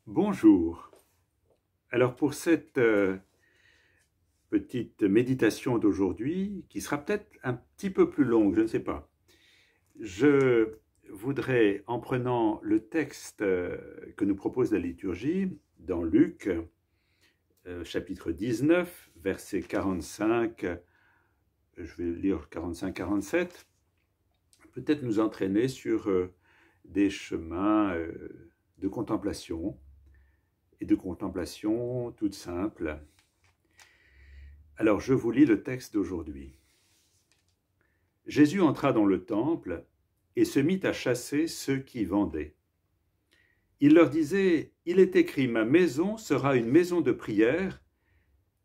Bonjour. Alors pour cette petite méditation d'aujourd'hui, qui sera peut-être un petit peu plus longue, je ne sais pas, je voudrais, en prenant le texte que nous propose la liturgie, dans Luc, chapitre 19, verset 45, je vais lire 45-47, peut-être nous entraîner sur des chemins de contemplation, et de contemplation toute simple. Alors je vous lis le texte d'aujourd'hui. Jésus entra dans le temple et se mit à chasser ceux qui vendaient. Il leur disait, « Il est écrit, ma maison sera une maison de prière,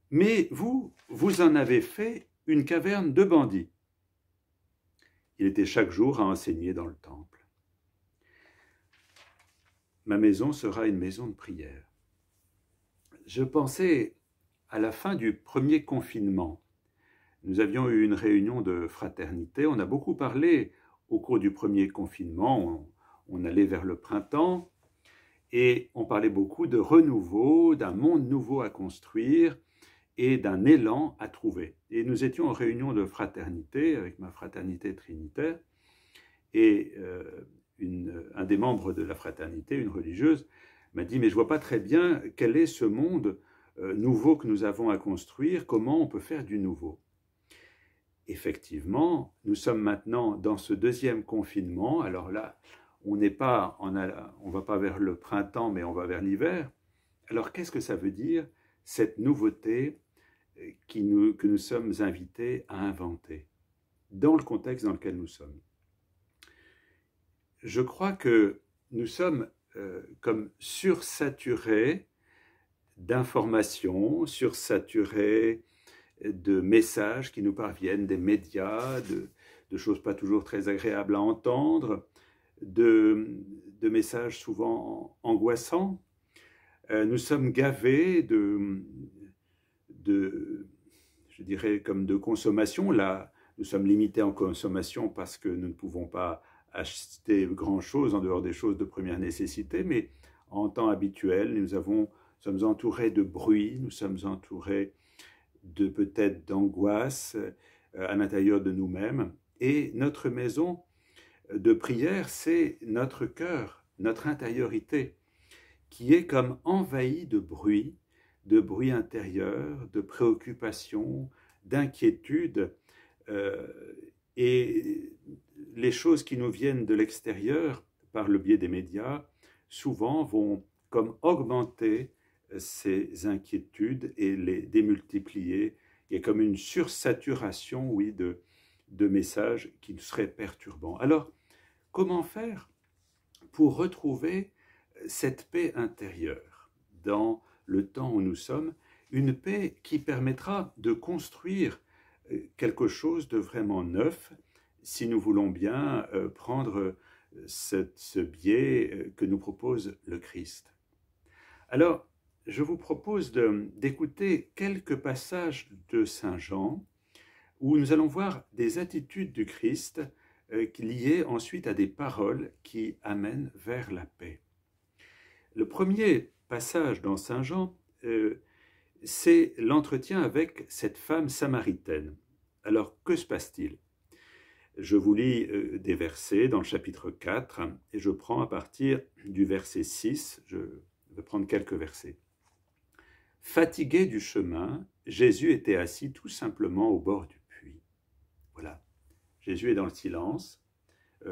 mais vous en avez fait une caverne de bandits. » Il était chaque jour à enseigner dans le temple. Ma maison sera une maison de prière. Je pensais à la fin du premier confinement. Nous avions eu une réunion de fraternité. On a beaucoup parlé au cours du premier confinement. On allait vers le printemps et on parlait beaucoup de renouveau, d'un monde nouveau à construire et d'un élan à trouver. Et nous étions en réunion de fraternité avec ma fraternité trinitaire et un des membres de la fraternité, une religieuse, m'a dit « Mais je ne vois pas très bien quel est ce monde nouveau que nous avons à construire, comment on peut faire du nouveau ?» Effectivement, nous sommes maintenant dans ce deuxième confinement. Alors là, on va pas vers le printemps, mais on va vers l'hiver. Alors qu'est-ce que ça veut dire, cette nouveauté que nous sommes invités à inventer dans le contexte dans lequel nous sommes? Je crois que nous sommes comme sursaturés d'informations, sursaturés de messages qui nous parviennent des médias, de choses pas toujours très agréables à entendre, de messages souvent angoissants. Nous sommes gavés je dirais, comme de consommation. Là, nous sommes limités en consommation parce que nous ne pouvons pas acheter grand-chose en dehors des choses de première nécessité, mais en temps habituel, nous sommes entourés de bruit, nous sommes entourés peut-être d'angoisse à l'intérieur de nous-mêmes. Et notre maison de prière, c'est notre cœur, notre intériorité, qui est comme envahie de bruit intérieur, de préoccupations, d'inquiétudes. Et les choses qui nous viennent de l'extérieur, par le biais des médias, souvent vont comme augmenter ces inquiétudes et les démultiplier. Il y a comme une sursaturation, oui, de messages qui seraient perturbants. Alors, comment faire pour retrouver cette paix intérieure dans le temps où nous sommes, une paix qui permettra de construire quelque chose de vraiment neuf, si nous voulons bien prendre ce biais que nous propose le Christ. Alors, je vous propose d'écouter quelques passages de Saint Jean, où nous allons voir des attitudes du Christ liées ensuite à des paroles qui amènent vers la paix. Le premier passage dans Saint Jean, c'est l'entretien avec cette femme samaritaine. Alors, que se passe-t-il? Je vous lis des versets dans le chapitre 4 et je prends à partir du verset 6, je vais prendre quelques versets. Fatigué du chemin, Jésus était assis tout simplement au bord du puits. Voilà, Jésus est dans le silence,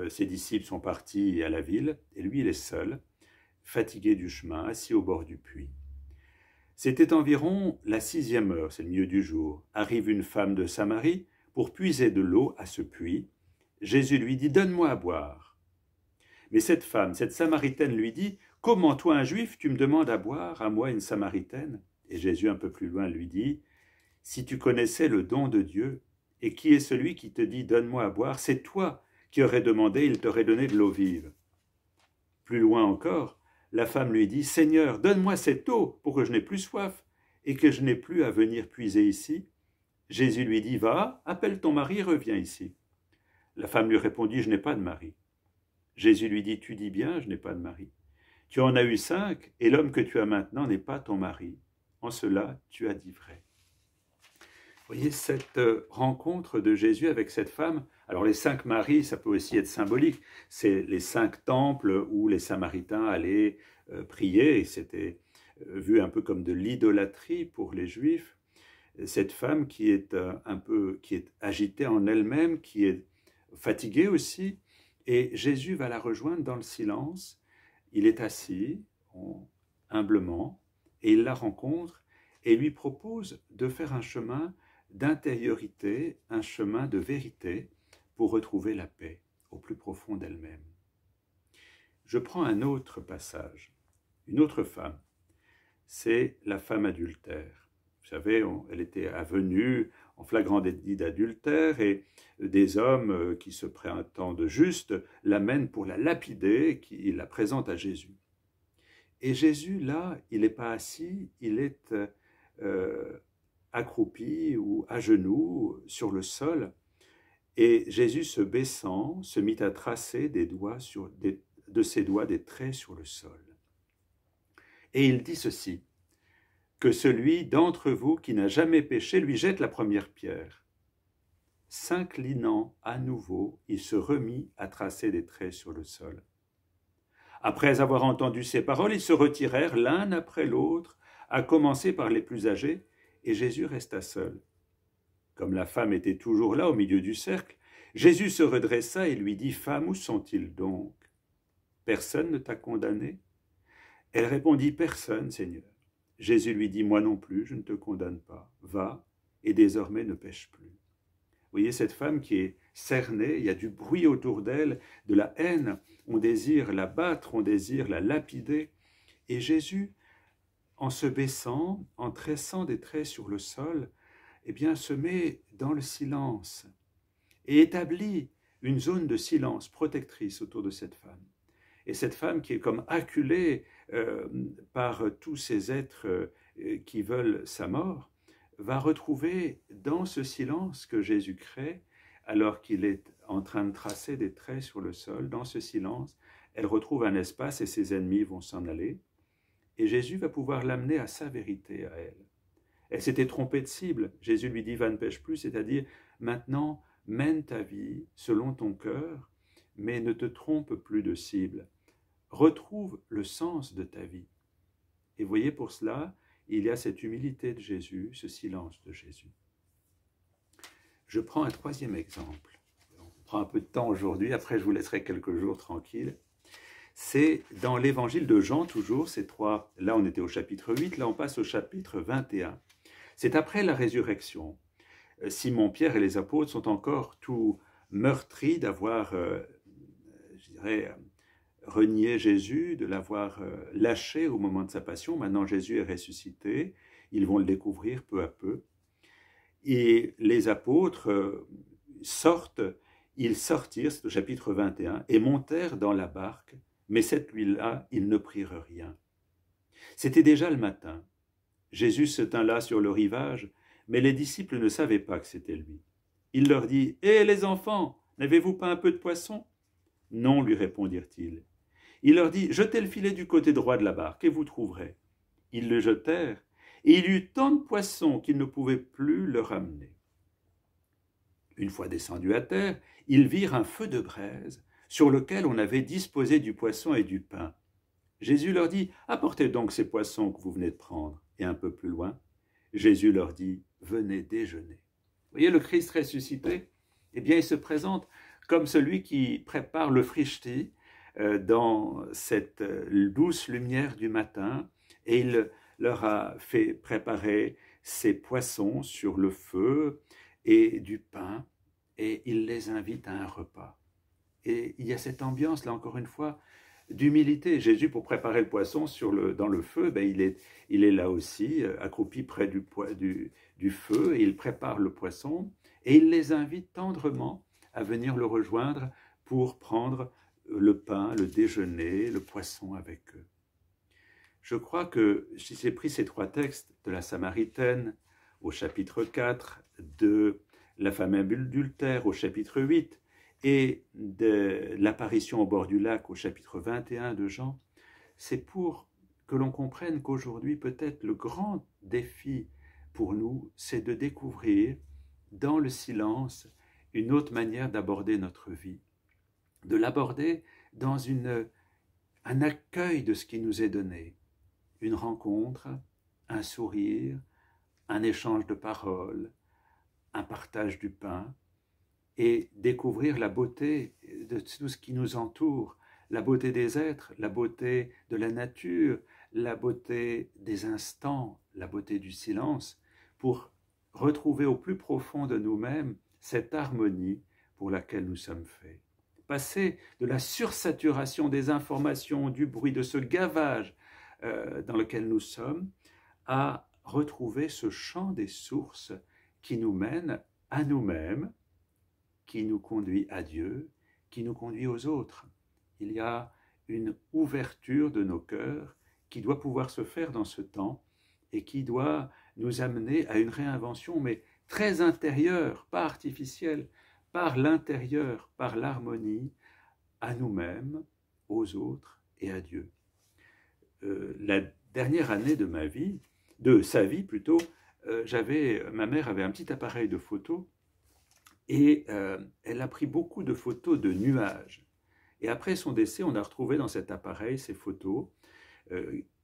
ses disciples sont partis à la ville et lui il est seul, fatigué du chemin, assis au bord du puits. C'était environ la 6e heure, c'est le milieu du jour. Arrive une femme de Samarie pour puiser de l'eau à ce puits. Jésus lui dit « Donne-moi à boire ». Mais cette femme, cette Samaritaine lui dit « Comment toi, un Juif, tu me demandes à boire, à moi, une Samaritaine ?» Et Jésus, un peu plus loin, lui dit « Si tu connaissais le don de Dieu, et qui est celui qui te dit « Donne-moi à boire », c'est toi qui aurais demandé, il t'aurait donné de l'eau vive. » Plus loin encore, la femme lui dit « Seigneur, donne-moi cette eau pour que je n'ai plus soif et que je n'ai plus à venir puiser ici. » Jésus lui dit « Va, appelle ton mari et reviens ici. » La femme lui répondit « Je n'ai pas de mari. » Jésus lui dit « Tu dis bien, je n'ai pas de mari. Tu en as eu 5, et l'homme que tu as maintenant n'est pas ton mari. En cela, tu as dit vrai. » Vous voyez, cette rencontre de Jésus avec cette femme, alors les 5 maris, ça peut aussi être symbolique, c'est les 5 temples où les Samaritains allaient prier, et c'était vu un peu comme de l'idolâtrie pour les Juifs. Cette femme qui est qui est agitée en elle-même, qui est fatiguée aussi, et Jésus va la rejoindre dans le silence. Il est assis, humblement, et il la rencontre et lui propose de faire un chemin d'intériorité, un chemin de vérité pour retrouver la paix au plus profond d'elle-même. Je prends un autre passage, une autre femme, c'est la femme adultère. Vous savez, elle était avenue en flagrant délit d'adultère et des hommes qui se prétendent justes l'amènent pour la lapider, qui la présentent à Jésus. Et Jésus, là, il n'est pas assis, il est accroupi ou à genoux sur le sol. Et Jésus, se baissant, se mit à tracer de ses doigts des traits sur le sol. Et il dit ceci, que celui d'entre vous qui n'a jamais péché lui jette la première pierre. S'inclinant à nouveau, il se remit à tracer des traits sur le sol. Après avoir entendu ces paroles, ils se retirèrent l'un après l'autre, à commencer par les plus âgés, et Jésus resta seul. Comme la femme était toujours là au milieu du cercle, Jésus se redressa et lui dit « Femme, où sont-ils donc? Personne ne t'a condamné ?» Elle répondit « Personne, Seigneur. » Jésus lui dit « Moi non plus, je ne te condamne pas. Va, et désormais ne pêche plus. » Vous voyez cette femme qui est cernée, il y a du bruit autour d'elle, de la haine, on désire la battre, on désire la lapider. Et Jésus, en se baissant, en tressant des traits sur le sol, eh bien, se met dans le silence et établit une zone de silence protectrice autour de cette femme. Et cette femme qui est comme acculée par tous ces êtres qui veulent sa mort, va retrouver dans ce silence que Jésus crée, alors qu'il est en train de tracer des traits sur le sol, dans ce silence, elle retrouve un espace et ses ennemis vont s'en aller. Et Jésus va pouvoir l'amener à sa vérité, à elle. Elle s'était trompée de cible. Jésus lui dit « Va, ne pêche plus », c'est-à-dire « Maintenant, mène ta vie selon ton cœur, mais ne te trompe plus de cible. Retrouve le sens de ta vie. » Et voyez, pour cela, il y a cette humilité de Jésus, ce silence de Jésus. Je prends un troisième exemple. On prend un peu de temps aujourd'hui, après je vous laisserai quelques jours tranquilles. C'est dans l'évangile de Jean, toujours, ces trois. Là, on était au chapitre 8, là, on passe au chapitre 21. C'est après la résurrection. Simon-Pierre et les apôtres sont encore tout meurtris d'avoir, je dirais, renié Jésus, de l'avoir lâché au moment de sa passion. Maintenant, Jésus est ressuscité. Ils vont le découvrir peu à peu. Et les apôtres ils sortirent, c'est au chapitre 21, et montèrent dans la barque, mais cette nuit-là, ils ne prirent rien. C'était déjà le matin. Jésus se tint là sur le rivage, mais les disciples ne savaient pas que c'était lui. Il leur dit « Hé, les enfants, n'avez-vous pas un peu de poisson ?» « Non, lui répondirent-ils. Il leur dit « Jetez le filet du côté droit de la barque, et vous trouverez. » Ils le jetèrent, et il y eut tant de poissons qu'ils ne pouvaient plus le ramener. Une fois descendus à terre, ils virent un feu de braise sur lequel on avait disposé du poisson et du pain. Jésus leur dit « Apportez donc ces poissons que vous venez de prendre. » Et un peu plus loin, Jésus leur dit « Venez déjeuner. » Vous voyez, le Christ ressuscité, eh bien, il se présente comme celui qui prépare le frichti dans cette douce lumière du matin, et il leur a fait préparer ces poissons sur le feu et du pain, et il les invite à un repas. Et il y a cette ambiance, là encore une fois, d'humilité. Jésus, pour préparer le poisson dans le feu, il est là aussi, accroupi près du feu, et il prépare le poisson, et il les invite tendrement à venir le rejoindre pour prendre le pain, le déjeuner, le poisson avec eux. Je crois que si j'ai pris ces trois textes de la Samaritaine au chapitre 4, de la femme adultère au chapitre 8, et de l'apparition au bord du lac au chapitre 21 de Jean, c'est pour que l'on comprenne qu'aujourd'hui, peut-être le grand défi pour nous, c'est de découvrir dans le silence une autre manière d'aborder notre vie, de l'aborder dans un accueil de ce qui nous est donné, une rencontre, un sourire, un échange de paroles, un partage du pain, et découvrir la beauté de tout ce qui nous entoure, la beauté des êtres, la beauté de la nature, la beauté des instants, la beauté du silence, pour retrouver au plus profond de nous-mêmes cette harmonie pour laquelle nous sommes faits. Passer de la sursaturation des informations, du bruit, de ce gavage dans lequel nous sommes, à retrouver ce chant des sources qui nous mène à nous-mêmes, qui nous conduit à Dieu, qui nous conduit aux autres. Il y a une ouverture de nos cœurs qui doit pouvoir se faire dans ce temps et qui doit nous amener à une réinvention, mais très intérieure, pas artificielle, par l'intérieur, par l'harmonie, à nous-mêmes, aux autres et à Dieu. La dernière année de ma vie, de sa vie plutôt, ma mère avait un petit appareil de photo et elle a pris beaucoup de photos de nuages. Et après son décès, on a retrouvé dans cet appareil ces photos,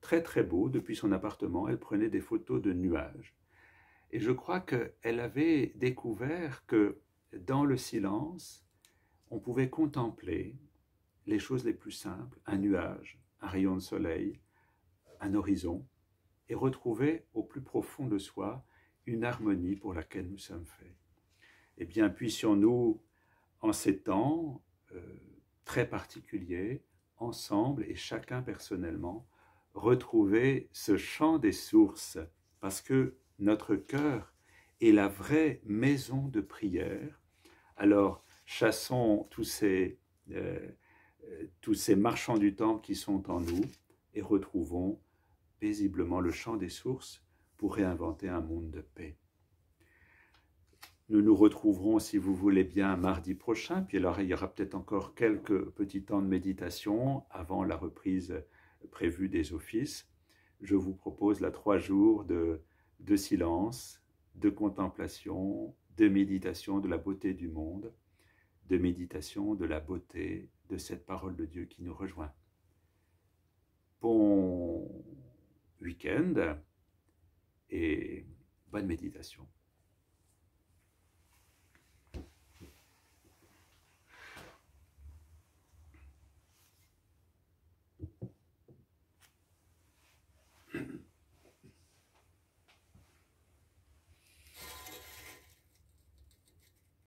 très très beaux. Depuis son appartement, elle prenait des photos de nuages. Et je crois qu'elle avait découvert que dans le silence, on pouvait contempler les choses les plus simples, un nuage, un rayon de soleil, un horizon, et retrouver au plus profond de soi une harmonie pour laquelle nous sommes faits. Eh bien, puissions-nous, en ces temps très particuliers, ensemble et chacun personnellement, retrouver ce chant des sources, parce que notre cœur est la vraie maison de prière. Alors, chassons tous ces marchands du temple qui sont en nous et retrouvons paisiblement le chant des sources pour réinventer un monde de paix. Nous nous retrouverons, si vous voulez bien, mardi prochain, puis alors il y aura peut-être encore quelques petits temps de méditation avant la reprise prévue des offices. Je vous propose là 3 jours de silence, de contemplation, de méditation de la beauté du monde, de méditation de la beauté de cette parole de Dieu qui nous rejoint. Bon week-end et bonne méditation.